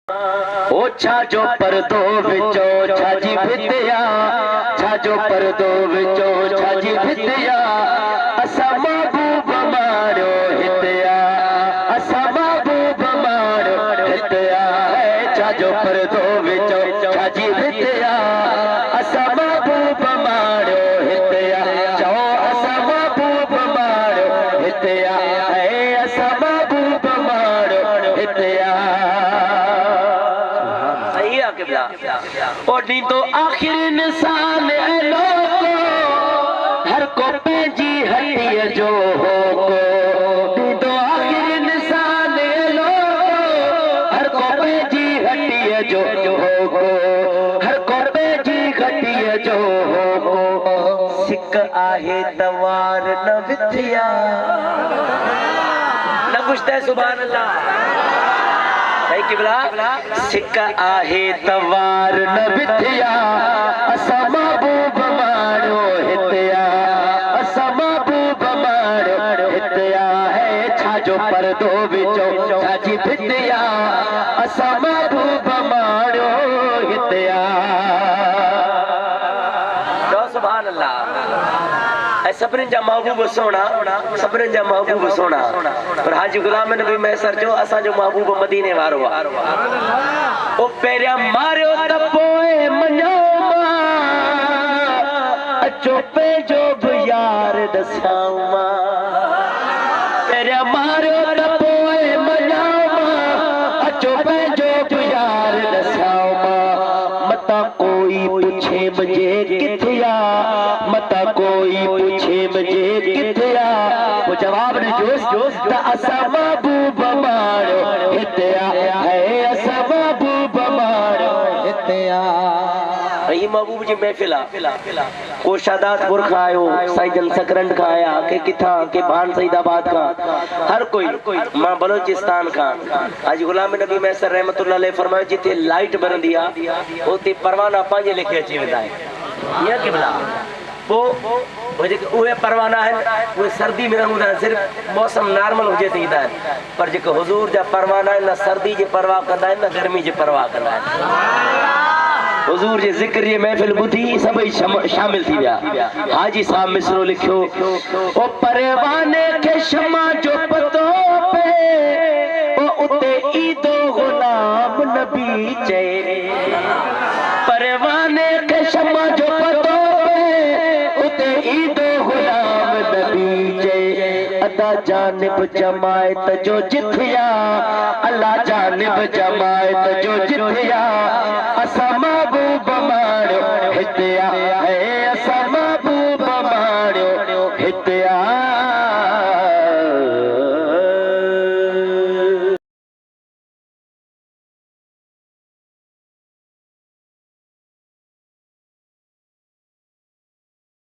ओ छाजो परदो विचो छाजी भितिया, छाजो परदो विचो छाजी भितिया, असा महबूब मारो हितिया, असा महबूब मारो हितिया। छाजो परदो विचो छाजी भितिया, असा महबूब मारो हितिया। चओ असा महबूब मारो हितिया, असा महबूब मारो हितिया। और नी तो आखिर इंसान लोगो हर को पैजी हटिया जो हो को। नी तो आखिर इंसान लोगो हर को पैजी हटिया जो हो को, हर को पैजी हटिया जो हो को। सिक आहे तवार न विथिया न कुछ सुभान अल्लाह। सिक आहे तवार न विथिया, असा महबूब मारो हितिया, असा महबूब मारो हितिया। छाजो परदो विचो छाजी भितिया, असा महबूब मारो हितिया। सुभान अल्लाह। सभिनी जा महबूब सोना, सभिनी जा महबूब सोना। पर हाजी गुलाम नबी मैसर जो असांजो महबूब मदीने वारो आ। ओ पहिरियां मारियो त पोइ मञो अचो पंहिंजो बि यार ॾसां मां। पहिरियां मारियो त पोइ मञो अचो पंहिंजो बि यार ॾसां मां। मता कोई पुछे मुंहिंजे किथे आ, मता कोई पूछे मुझे किथे आ, वो जवाब ने जोश जोश त असा महबूब मारो हितिया, असा महबूब मारो हितिया। ये महबूब जी महफिल आ। को शादातपुर खां आयो, साईं जन सकरंड खां आया, के किथा के भान सईदाबाद खां, हर कोई मां बलोचिस्तान खां। आज गुलाम नबी मैसर रहमतुल्लाह अलैह फरमायो जिथे लाइट बरंदी आ उते परवाना पंहिंजे लेखे अची वेंदा आहिनि। इहा किबला वो परवाना है वो सर्दी में रहूं सिर्फ मौसम नॉर्मल हुजे तो ईंदा आहिनि। पर जेको हुजूर जा परवाना आहिनि न सर्दी जी परवाह कंदा आहिनि न गर्मी जी परवाह कंदा आहिनि। हुजूर जे ज़िक्र जी महफिल ॿुधी सभई शामिल थी विया। हाजी साहब मिसरो लिखियो, ओ परवाने खे शमा जो पतो पे ओ उते ईदो गुलाम नबी चए। परवाने खे शमा जो पतो ईदो गुलाम नबी जे। अदा जानिब जमायत जो जिथिया, अल्लाह जानिब जमायत जो जिथिया, असा महबूब मारो